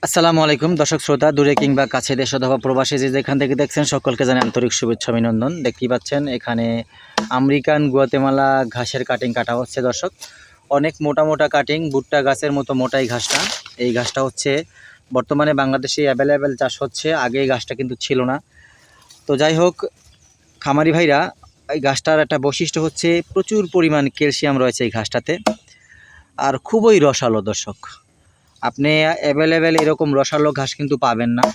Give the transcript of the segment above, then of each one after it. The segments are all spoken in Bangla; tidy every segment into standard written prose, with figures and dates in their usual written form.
আসসালামু আলাইকুম দর্শক শ্রোতা, দূরে কিংবা কাছে, দেশ অথবা প্রবাসী যে যেখান থেকে দেখছেন সকলকে জানাই আন্তরিক শুভেচ্ছা অভিনন্দন। দেখতেই পাচ্ছেন এখানে আমেরিকান গুয়াতেমালা ঘাসের কাটিং কাটা হচ্ছে দর্শক। অনেক মোটা মোটা কাটিং, ভুট্টা গাছের মতো মোটা এই ঘাসটা। এই ঘাসটা হচ্ছে বর্তমানে বাংলাদেশে অ্যাভেলেবেল চাষ হচ্ছে, আগে এই ঘাসটা কিন্তু ছিল না। তো যাই হোক, খামারি ভাইরা, এই ঘাসটার একটা বৈশিষ্ট্য হচ্ছে প্রচুর পরিমাণ ক্যালসিয়াম রয়েছে এই ঘাসটাতে, আর খুবই রসালো দর্শক। আপনি অ্যাভেলেবেল এরকম রসালো ঘাস কিন্তু পাবেন না,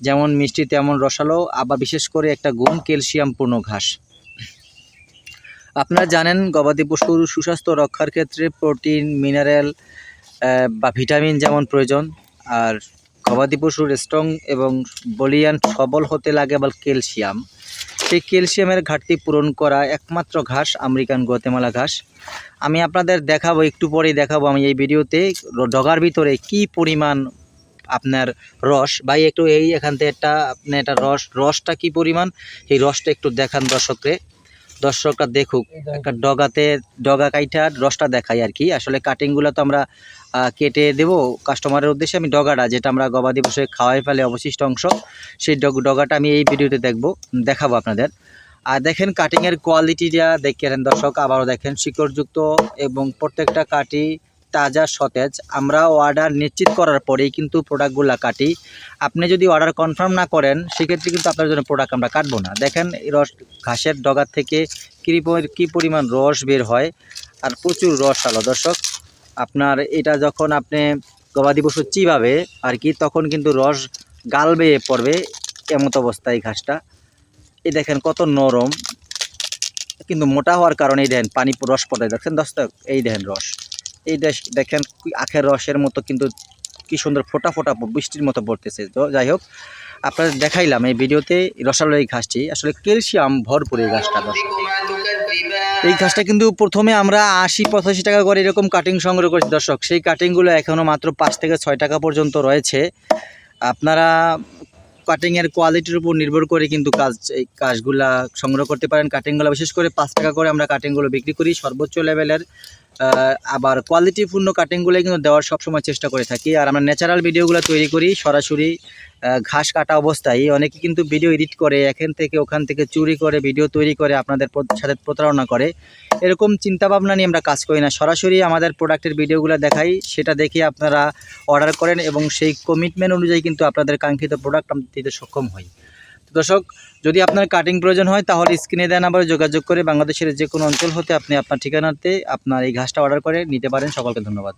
যেমন মিষ্টি তেমন রসালো, আবার বিশেষ করে একটা গুণ ক্যালসিয়ামপূর্ণ ঘাস। আপনারা জানেন গবাদি পশুর সুস্বাস্থ্য রক্ষার ক্ষেত্রে প্রোটিন, মিনারেল বা ভিটামিন যেমন প্রয়োজন, আর গবাদি পশুর স্ট্রং এবং বলিয়ান সবল হতে লাগে আবার ক্যালসিয়াম। সেই ক্যালসিয়ামের ঘাটতি পূরণ করা একমাত্র ঘাস আমেরিকান গুয়াতেমালা ঘাস। আমি আপনাদের দেখাবো, একটু পরেই দেখাবো আমি এই ভিডিওতে ডগার ভিতরে কি পরিমাণ আপনার রস। ভাই একটু এখান থেকে আপনার একটা রসটা কি পরিমাণ, এই রসটা একটু দেখান দর্শকরা দেখুক। একটা ডগা কাইটা রসটা দেখাই আর কি। আসলে কাটিংগুলো তো আমরা কেটে দেবো কাস্টমারের উদ্দেশ্যে। আমি ডগাটা, যেটা আমরা গবাদি পশু খাওয়াই ফেলে অবশিষ্ট অংশ, সেই ডগাটা আমি এই ভিডিওতে দেখাবো আপনাদের। আর দেখেন কাটিংয়ের কোয়ালিটিটা দেখেন দর্শক, আবারও দেখেন শিকড়যুক্ত এবং প্রত্যেকটা কাটি তাজা সতেজ। আমরা অর্ডার নিশ্চিত করার পরেই কিন্তু প্রোডাক্টগুলো কাটি। আপনি যদি অর্ডার কনফার্ম না করেন সেক্ষেত্রে কিন্তু আপনার জন্য প্রোডাক্ট আমরা কাটবো না। দেখেন এই ঘাসের ডগার থেকে কী পরিমাণ রস বের হয়, আর প্রচুর রস আলো দর্শক। আপনার এটা যখন আপনি গবাদি পশু চিবাবে আর কি, তখন কিন্তু রস গাল বেয়ে পড়বে, এমত অবস্থা এই ঘাসটা। এই দেখেন কত নরম, কিন্তু মোটা হওয়ার কারণে এই দেখেন পানি রস পড়ে, দেখেন দর্শক। এই দেখেন রস, এই দেখেন আখের রসের মতো, কিন্তু কি সুন্দর ফোটা ফোটা বৃষ্টির মতো পড়তেছে। তো যাই হোক, আপনাদের দেখাইলাম এই ভিডিওতে রসালো এই ঘাসটি। আসলে ক্যালসিয়াম ভরপুর এই ঘাসটা দর্শক। এই ঘাসটা কিন্তু প্রথমে আমরা ৮০-৮৫ টাকা করে এরকম কাটিং সংগ্রহ করেছি দর্শক। সেই কাটিংগুলো এখনও মাত্র ৫ থেকে ৬ টাকা পর্যন্ত রয়েছে। আপনারা কাটিংয়ের কোয়ালিটির উপর নির্ভর করে কিন্তু এই কাজগুলা সংগ্রহ করতে পারেন। কাটিংগুলো বিশেষ করে ৫ টাকা করে আমরা কাটিংগুলো বিক্রি করি সর্বোচ্চ লেভেলের। আবার কোয়ালিটিপূর্ণ কাটিংগুলো কিন্তু দেওয়ার সবসময় চেষ্টা করে থাকি। আর আমরা ন্যাচারাল ভিডিওগুলো তৈরি করি সরাসরি ঘাস কাটা অবস্থায়। অনেকে কিন্তু ভিডিও এডিট করে এখান থেকে ওখান থেকে চুরি করে ভিডিও তৈরি করে আপনাদের সাথে প্রতারণা করে। এরকম চিন্তাভাবনা নিয়ে আমরা কাজ করি না, সরাসরি আমাদের প্রোডাক্টের ভিডিওগুলো দেখাই, সেটা দেখে আপনারা অর্ডার করেন এবং সেই কমিটমেন্ট অনুযায়ী কিন্তু আপনাদের কাঙ্ক্ষিত প্রোডাক্ট আমরা দিতে সক্ষম হই। দর্শক, যদি আপনার কাটিং প্রয়োজন হয় তাহলে স্ক্রিনে দেওয়া নাম্বারে যোগাযোগ করে বাংলাদেশের যে কোনো অঞ্চল হতে আপনি আপনার ঠিকানাতে আপনার এই ঘাসটা অর্ডার করে নিতে পারেন। সকলকে ধন্যবাদ।